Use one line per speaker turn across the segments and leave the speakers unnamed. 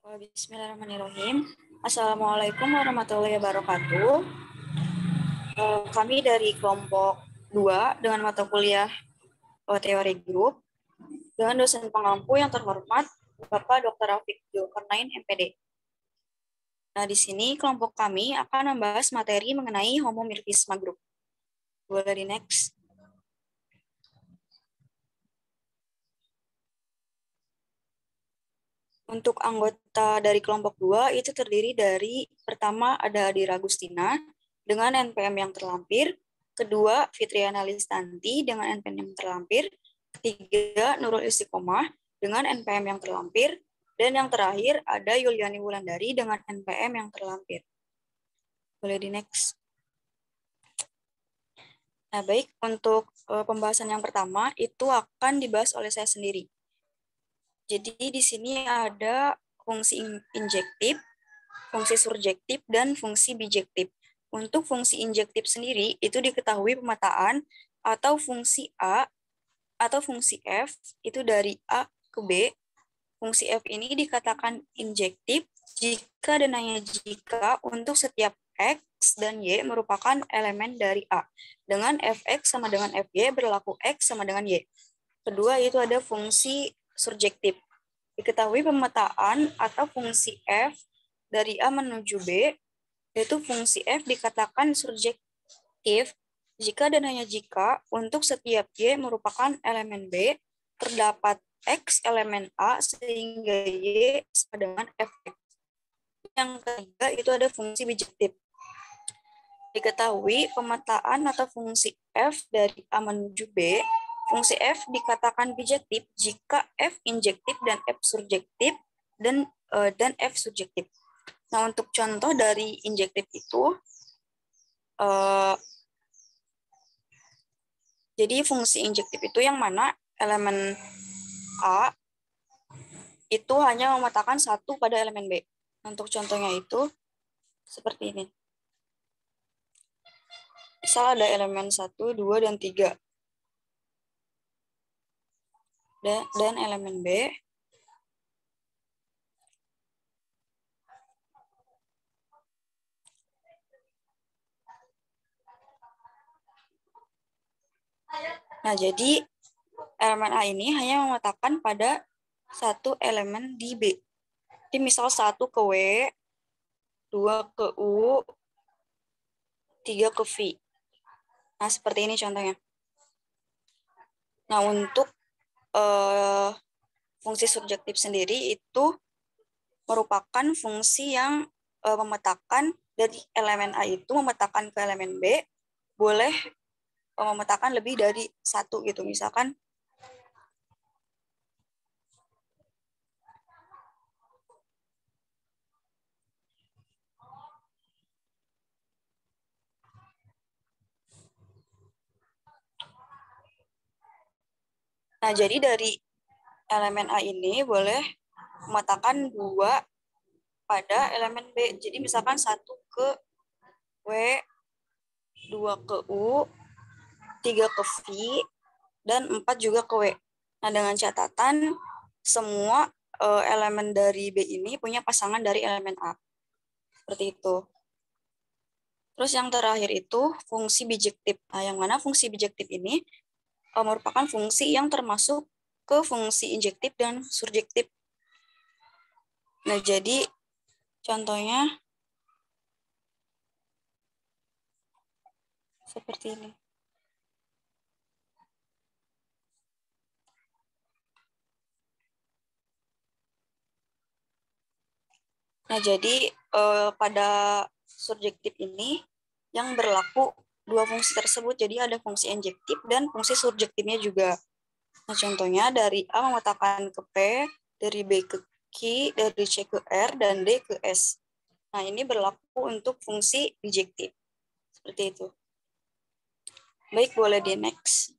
Bismillahirrahmanirrahim. Assalamualaikum warahmatullahi wabarakatuh. Kami dari kelompok 2 dengan mata kuliah teori grup dengan dosen pengampu yang terhormat Bapak Dr. Rafiq Zulkarnain MPD. Nah, di sini kelompok kami akan membahas materi mengenai homomorfisme grup. Boleh di next. Untuk anggota dari kelompok 2 itu terdiri dari pertama ada Adira Agustina dengan NPM yang terlampir, kedua Fitriana Listanti dengan NPM yang terlampir, ketiga Nurul Istiqomah dengan NPM yang terlampir, dan yang terakhir ada Yuliani Wulandari dengan NPM yang terlampir. Boleh di next. Nah, baik, untuk pembahasan yang pertama itu akan dibahas oleh saya sendiri. Jadi di sini ada fungsi injektif, fungsi surjektif, dan fungsi bijektif. Untuk fungsi injektif sendiri, itu diketahui pemetaan atau fungsi A atau fungsi F, itu dari A ke B. Fungsi F ini dikatakan injektif jika dan hanya jika untuk setiap X dan Y merupakan elemen dari A. Dengan Fx sama dengan Fy berlaku X sama dengan Y. Kedua, itu ada fungsi surjektif. Diketahui pemetaan atau fungsi F dari A menuju B, yaitu fungsi F dikatakan surjektif jika dan hanya jika untuk setiap Y merupakan elemen B, terdapat X elemen A sehingga Y sama dengan Fx. Yang ketiga itu ada fungsi bijektif. Diketahui pemetaan atau fungsi F dari A menuju B, fungsi F dikatakan bijektif jika F injektif dan F surjektif dan F surjektif. Nah, untuk contoh dari injektif itu, jadi fungsi injektif itu yang mana elemen A itu hanya memetakan satu pada elemen B. Untuk contohnya itu seperti ini. Misal ada elemen 1, 2, dan 3. Dan elemen B nah, jadi elemen A ini hanya memetakan pada satu elemen di B. Jadi misal 1 ke W, 2 ke U, 3 ke V. Nah, seperti ini contohnya. Nah, untuk fungsi subjektif sendiri itu merupakan fungsi yang memetakan dari elemen A itu memetakan ke elemen B, boleh memetakan lebih dari satu gitu. Misalkan nah, jadi dari elemen A ini boleh memetakan 2 pada elemen B. Jadi misalkan 1 ke W, 2 ke U, 3 ke V, dan 4 juga ke W. Nah, dengan catatan semua elemen dari B ini punya pasangan dari elemen A. Seperti itu. Terus yang terakhir itu fungsi bijektif. Nah, yang mana fungsi bijektif ini merupakan fungsi yang termasuk ke fungsi injektif dan surjektif. Nah, jadi contohnya seperti ini. Nah, jadi pada surjektif ini yang berlaku dua fungsi tersebut. Jadi ada fungsi injektif dan fungsi surjektifnya juga. Nah, contohnya dari A memetakan ke P, dari B ke Q, dari C ke R, dan D ke S. Nah, ini berlaku untuk fungsi bijektif. Seperti itu. Baik, boleh di next.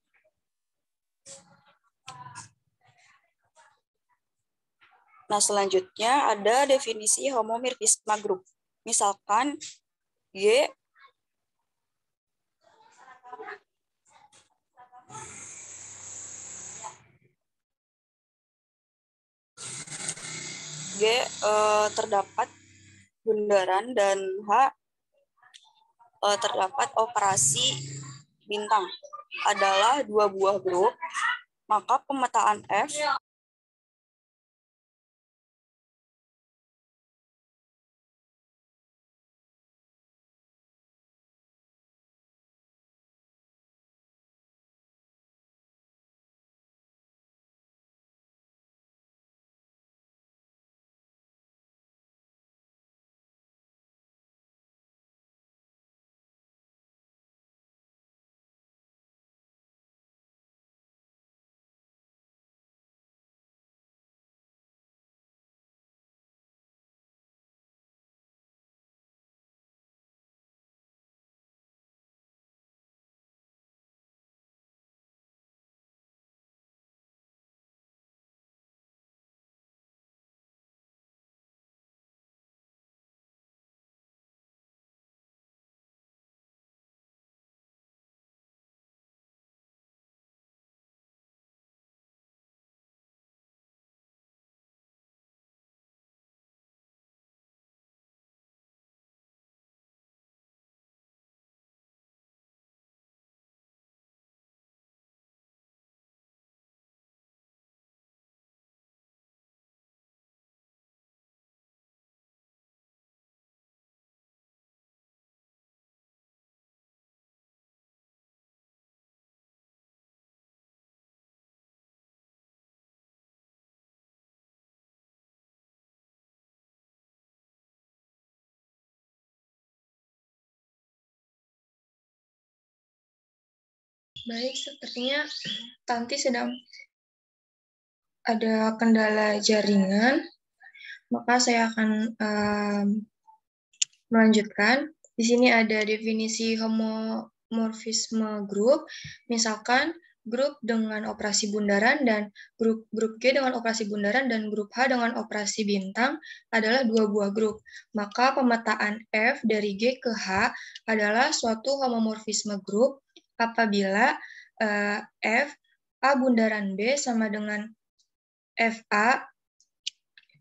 Nah, selanjutnya ada definisi homomorfisme grup. Misalkan G terdapat bundaran, dan H terdapat operasi bintang adalah dua buah grup, maka pemetaan F
Baik, sepertinya Tanti sedang ada kendala jaringan, maka saya akan melanjutkan. Di sini ada definisi homomorfisme grup, misalkan grup dengan operasi bundaran dan grup G dengan operasi bundaran dan grup H dengan operasi bintang adalah dua buah grup. Maka pemetaan F dari G ke H adalah suatu homomorfisme grup apabila F A bundaran B sama dengan FA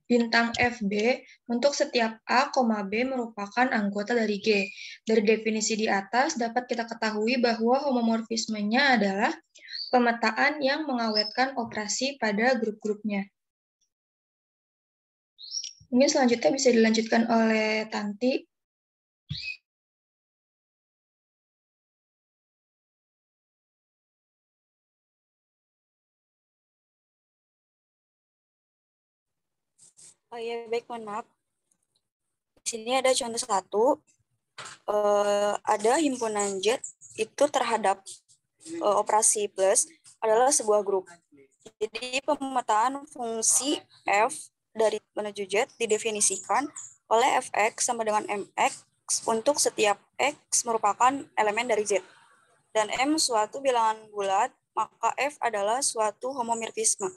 bintang FB untuk setiap A, B merupakan anggota dari G. Dari definisi di atas dapat kita ketahui bahwa homomorfismenya adalah pemetaan yang mengawetkan operasi pada grup-grupnya. Mungkin selanjutnya bisa dilanjutkan oleh Tanti.
Oh iya, baik, mohon maaf. Di sini ada contoh satu, ada himpunan Z itu terhadap operasi plus adalah sebuah grup. Jadi pemetaan fungsi F dari menuju Z didefinisikan oleh Fx sama dengan Mx untuk setiap X merupakan elemen dari Z. Dan M suatu bilangan bulat, maka F adalah suatu homomorfisme.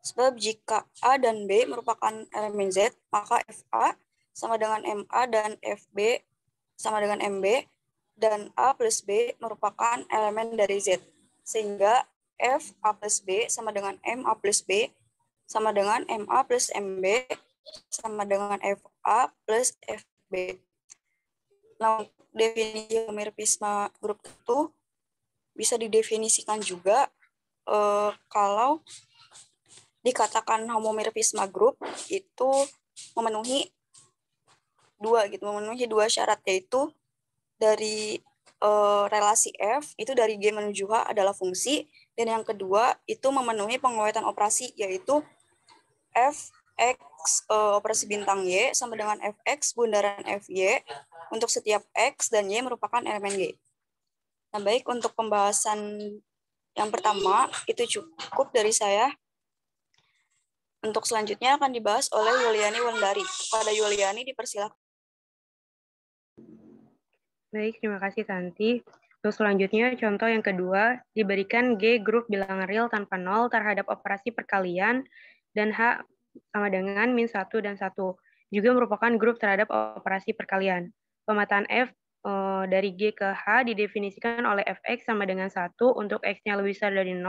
Sebab jika A dan B merupakan elemen Z, maka FA sama dengan MA dan FB sama dengan MB, dan A plus B merupakan elemen dari Z. Sehingga F A plus B sama dengan MA plus B sama dengan MA plus MB sama dengan FA plus FB. Nah, definisi homomorfisme grup itu bisa didefinisikan juga kalau dikatakan homomorfisme grup itu memenuhi dua syarat, yaitu dari relasi F itu dari G menuju H adalah fungsi, dan yang kedua itu memenuhi pengawetan operasi, yaitu Fx operasi bintang Y sama dengan Fx bundaran Fy untuk setiap X dan Y merupakan elemen G. Nah, baik, untuk pembahasan yang pertama itu cukup dari saya. Untuk selanjutnya akan dibahas oleh Yuliani Wendari. Pada Yuliani dipersilakan.
Baik, terima kasih Tanti. Untuk selanjutnya, contoh yang kedua, diberikan G grup bilangan real tanpa nol terhadap operasi perkalian dan H sama dengan min 1 dan 1. Juga merupakan grup terhadap operasi perkalian. Pemetaan F dari G ke H didefinisikan oleh Fx sama dengan 1 untuk X-nya lebih besar dari 0,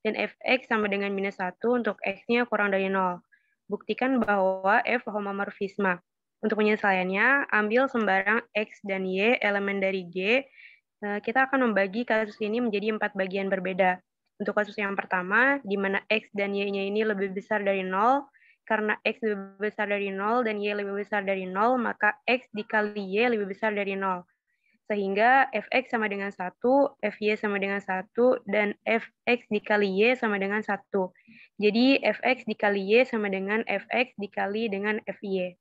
dan Fx sama dengan minus 1 untuk X-nya kurang dari 0. Buktikan bahwa F homomorfisme. Untuk penyelesaiannya, ambil sembarang X dan Y elemen dari G. Kita akan membagi kasus ini menjadi 4 bagian berbeda. Untuk kasus yang pertama, di mana X dan Y-nya ini lebih besar dari 0, karena X lebih besar dari 0 dan Y lebih besar dari 0, maka X dikali Y lebih besar dari 0. Sehingga Fx sama dengan 1, Fy sama dengan 1, dan Fx dikali Y sama dengan 1. Jadi Fx dikali Y sama dengan Fx dikali dengan Fy.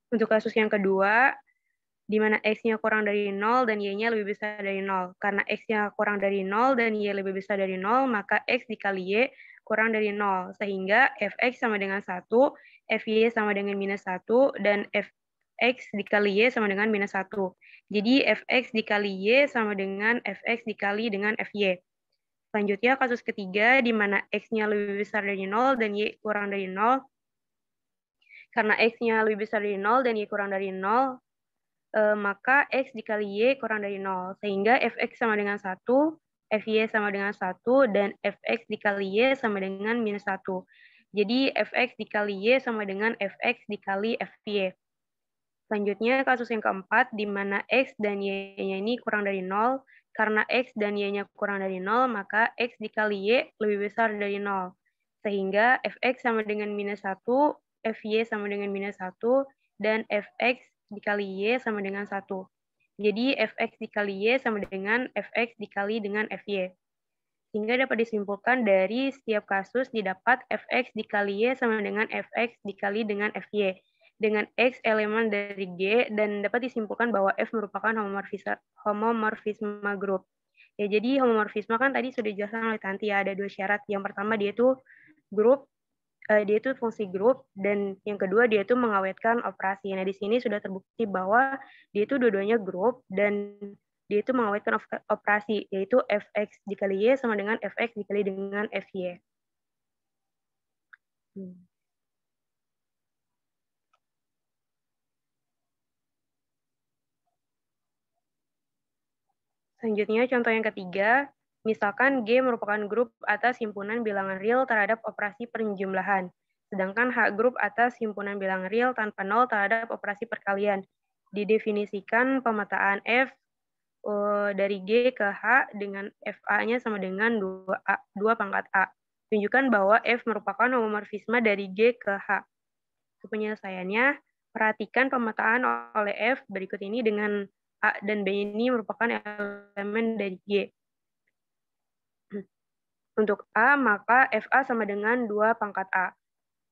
Untuk kasus yang kedua, di mana X-nya kurang dari 0 dan Y-nya lebih besar dari 0. Karena X-nya kurang dari 0 dan Y lebih besar dari 0, maka X dikali Y kurang dari 0. Sehingga Fx sama dengan 1, Fy sama dengan minus 1, dan Fx dikali Y sama dengan minus 1. Jadi Fx dikali Y sama dengan Fx dikali dengan Fy. Selanjutnya kasus ketiga, di mana X-nya lebih besar dari 0 dan Y kurang dari 0. Karena X-nya lebih besar dari 0 dan Y kurang dari 0, maka X dikali Y kurang dari 0. Sehingga Fx sama dengan 1, Fy sama dengan 1, dan Fx dikali Y sama dengan minus 1. Jadi Fx dikali Y sama dengan Fx dikali Fy. Selanjutnya kasus yang keempat, di mana X dan Y-nya ini kurang dari 0. Karena X dan Y-nya kurang dari 0, maka X dikali Y lebih besar dari 0. Sehingga Fx sama dengan minus 1, Fy sama dengan minus 1, dan Fx dikali Y sama dengan 1. Jadi Fx dikali Y sama dengan Fx dikali dengan Fy. Sehingga dapat disimpulkan dari setiap kasus didapat Fx dikali Y sama dengan Fx dikali dengan Fy. Dengan X elemen dari G, dan dapat disimpulkan bahwa F merupakan homomorfisme grup. Ya, jadi homomorfisme kan tadi sudah dijelaskan oleh Tanti ya, ada 2 syarat. Yang pertama dia itu grup, dia itu fungsi grup, dan yang kedua dia itu mengawetkan operasi. Nah, di sini sudah terbukti bahwa dia itu dua-duanya grup dan dia itu mengawetkan operasi, yaitu Fx dikali Y sama dengan Fx dikali dengan Fy. Selanjutnya, contoh yang ketiga, misalkan G merupakan grup atas himpunan bilangan real terhadap operasi penjumlahan, sedangkan H grup atas himpunan bilangan real tanpa nol terhadap operasi perkalian. Didefinisikan pemetaan F dari G ke H dengan FA-nya sama dengan 2 pangkat A. Tunjukkan bahwa F merupakan homomorfisme dari G ke H. Penyelesaiannya, perhatikan pemetaan oleh F berikut ini dengan A dan B ini merupakan elemen dari G. Untuk A, maka FA sama dengan 2 pangkat A.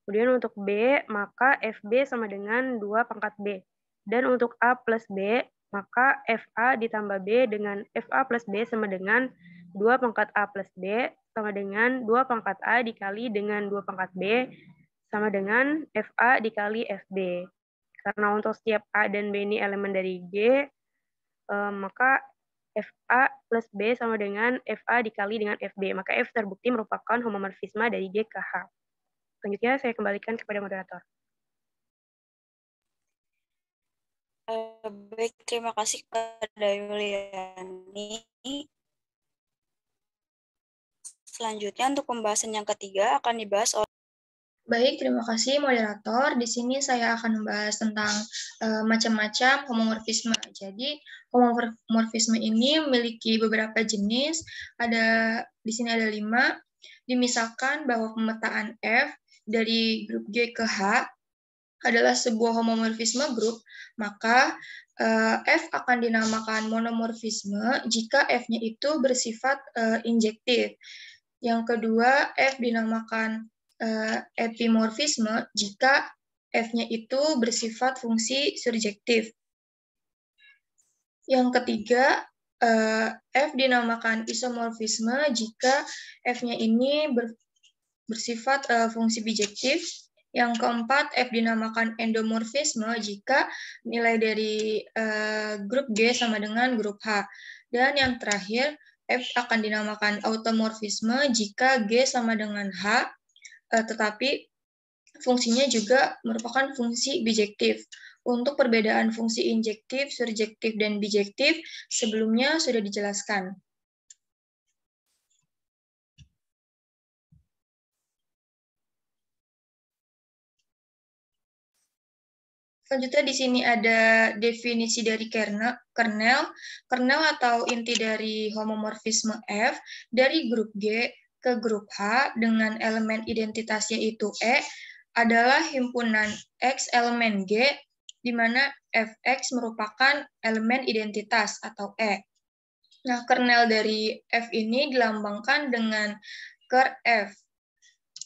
Kemudian untuk B, maka FB sama dengan 2 pangkat B. Dan untuk A plus B, maka FA ditambah B dengan FA plus B sama dengan 2 pangkat A plus B sama dengan 2 pangkat A dikali dengan 2 pangkat B sama dengan FA dikali FB. Karena untuk setiap A dan B ini elemen dari G, maka FA plus B sama dengan FA dikali dengan FB. Maka F terbukti merupakan homomorfisme dari G ke H. Selanjutnya saya kembalikan kepada moderator.
Baik, terima kasih kepada Yuliani. Selanjutnya untuk pembahasan yang ketiga akan dibahas oleh...
Baik, terima kasih moderator. Di sini saya akan membahas tentang macam-macam homomorfisme. Jadi, homomorfisme ini memiliki beberapa jenis. Di sini ada 5. Dimisalkan bahwa pemetaan F dari grup G ke H adalah sebuah homomorfisme grup, maka F akan dinamakan monomorfisme jika F-nya itu bersifat injektif. Yang kedua, F dinamakan epimorfisme jika F-nya itu bersifat fungsi surjektif. Yang ketiga, F dinamakan isomorfisme jika F-nya ini bersifat fungsi bijektif. Yang keempat, F dinamakan endomorfisme jika nilai dari grup G sama dengan grup H. Dan yang terakhir, F akan dinamakan automorfisme jika G sama dengan H, tetapi fungsinya juga merupakan fungsi bijektif. Untuk perbedaan fungsi injektif, surjektif, dan bijektif sebelumnya sudah dijelaskan. Selanjutnya di sini ada definisi dari kernel. Kernel atau inti dari homomorfisme F dari grup G ke grup H dengan elemen identitasnya itu E adalah himpunan X elemen G, di mana Fx merupakan elemen identitas atau E. Nah, kernel dari F ini dilambangkan dengan ker F.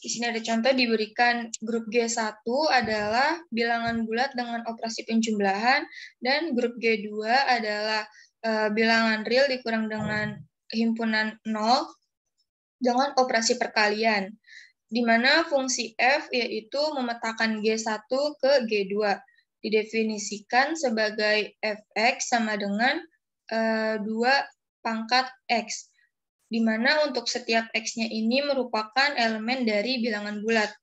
Di sini ada contoh diberikan grup G1 adalah bilangan bulat dengan operasi penjumlahan dan grup G2 adalah bilangan real dikurang dengan himpunan 0 dengan operasi perkalian, di mana fungsi F yaitu memetakan G1 ke G2 didefinisikan sebagai Fx sama dengan 2 pangkat X, di mana untuk setiap X-nya ini merupakan elemen dari bilangan bulat.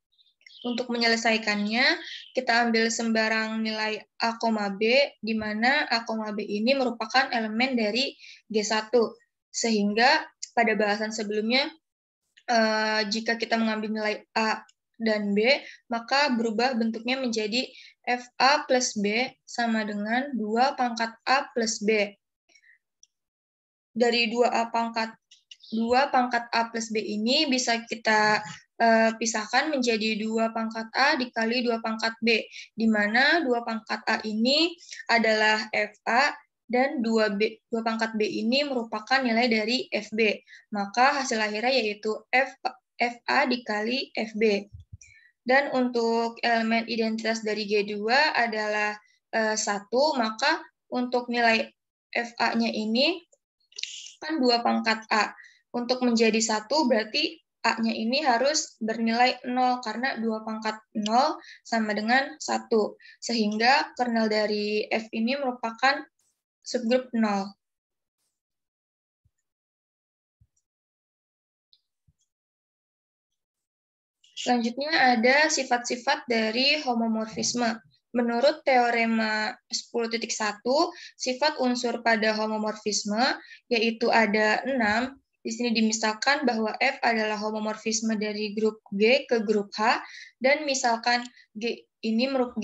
Untuk menyelesaikannya, kita ambil sembarang nilai A, B, di mana A, B ini merupakan elemen dari G1. Sehingga pada bahasan sebelumnya, jika kita mengambil nilai A dan B, maka berubah bentuknya menjadi FA plus B sama dengan 2 pangkat A plus B. Dari 2 pangkat A plus B ini bisa kita pisahkan menjadi 2 pangkat A dikali 2 pangkat B, di mana 2 pangkat A ini adalah FA dan 2 pangkat B ini merupakan nilai dari FB. Maka hasil akhirnya yaitu FA dikali FB. Dan untuk elemen identitas dari G2 adalah 1, maka untuk nilai FA-nya ini kan 2 pangkat A. Untuk menjadi 1 berarti A-nya ini harus bernilai 0 karena 2 pangkat 0 sama dengan 1. Sehingga kernel dari F ini merupakan subgrup 0. Selanjutnya ada sifat-sifat dari homomorfisme. Menurut teorema 10.1, sifat unsur pada homomorfisme yaitu ada 6. Di sini dimisalkan bahwa F adalah homomorfisme dari grup G ke grup H, dan misalkan G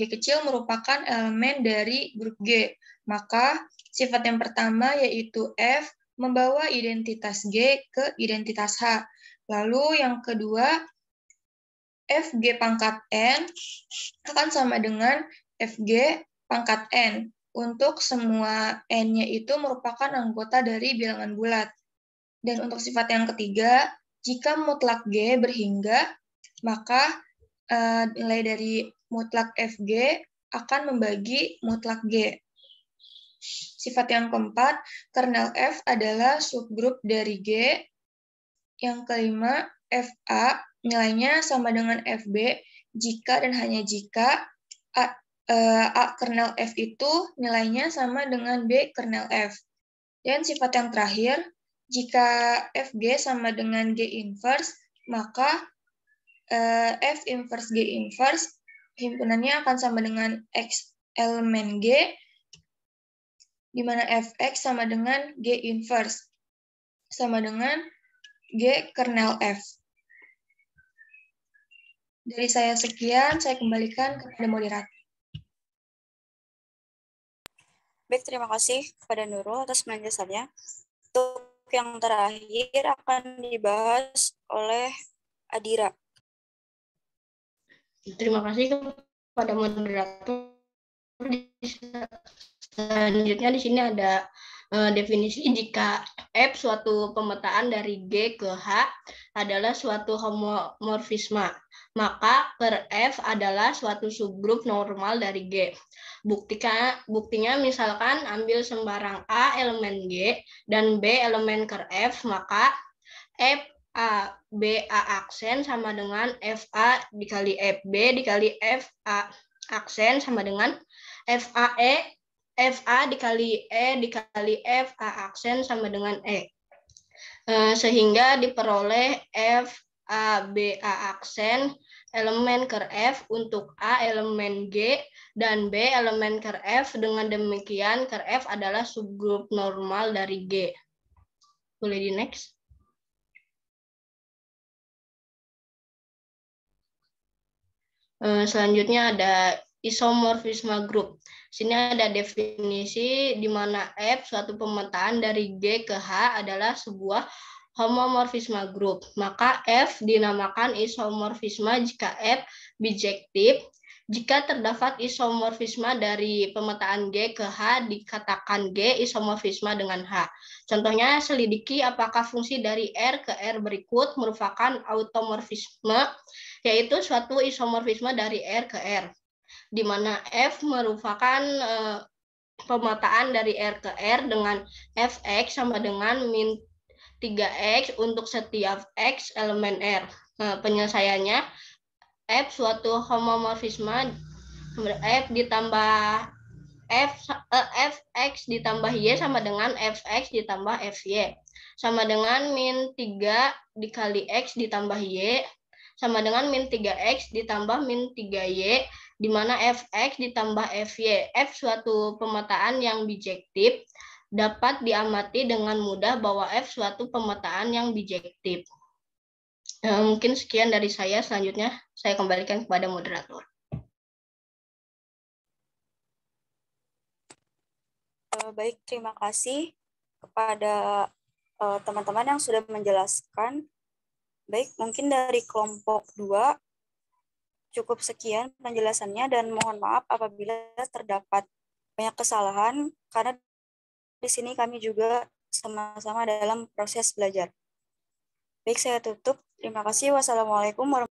kecil merupakan elemen dari grup G. Maka sifat yang pertama yaitu F membawa identitas G ke identitas H. Lalu yang kedua, Fg pangkat N akan sama dengan Fg pangkat N untuk semua N-nya itu merupakan anggota dari bilangan bulat. Dan untuk sifat yang ketiga, jika mutlak G berhingga, maka nilai dari mutlak Fg akan membagi mutlak G. Sifat yang keempat, kernel F adalah subgrup dari G. Yang kelima, Fa nilainya sama dengan Fb jika dan hanya jika A kernel F itu nilainya sama dengan B kernel F. Dan sifat yang terakhir, jika Fg sama dengan G inverse, maka F inverse G inverse himpunannya akan sama dengan X elemen G, di mana Fx sama dengan G inverse, sama dengan G kernel F. Dari saya sekian, saya kembalikan kepada moderator.
Baik, terima kasih kepada Nurul atas penjelasannya. Untuk yang terakhir akan dibahas oleh Adira.
Terima kasih kepada moderator. Selanjutnya di sini ada definisi jika F suatu pemetaan dari G ke H adalah suatu homomorfisme, maka per F adalah suatu subgrup normal dari G. Buktinya misalkan ambil sembarang A elemen G dan B elemen ker F, maka F A B A aksen sama dengan FA dikali FB dikali FA aksen sama dengan FA dikali E dikali FA aksen sama dengan E. Sehingga diperoleh FA BA aksen elemen ker F, untuk A elemen G, dan B elemen ker F. Dengan demikian, ker F adalah subgrup normal dari G. Boleh di next. Selanjutnya ada isomorfisme grup. Sini ada definisi di mana F, suatu pemetaan dari G ke H, adalah sebuah homomorfisme grup. Maka F dinamakan isomorfisme jika F bijektif. Jika terdapat isomorfisme dari pemetaan G ke H, dikatakan G isomorfisme dengan H. Contohnya, selidiki apakah fungsi dari R ke R berikut merupakan automorfisme, yaitu suatu isomorfisme dari R ke R, di mana F merupakan pemetaan dari R ke R dengan Fx sama dengan min 3x untuk setiap X elemen R. Penyelesaiannya, F suatu homomorfisme F ditambah Fx ditambah Y sama dengan Fx ditambah Fy. Sama dengan min 3 dikali X ditambah Y sama dengan min 3X ditambah min 3Y, di mana Fx ditambah Fy. F suatu pemetaan yang bijektif, dapat diamati dengan mudah bahwa F suatu pemetaan yang bijektif. Mungkin sekian dari saya. Selanjutnya saya kembalikan kepada moderator.
Baik, terima kasih kepada teman-teman yang sudah menjelaskan. Baik, mungkin dari kelompok 2 cukup sekian penjelasannya, dan mohon maaf apabila terdapat banyak kesalahan karena di sini kami juga sama-sama dalam proses belajar. Baik, saya tutup. Terima kasih. Wassalamualaikum warahmatullahi wabarakatuh.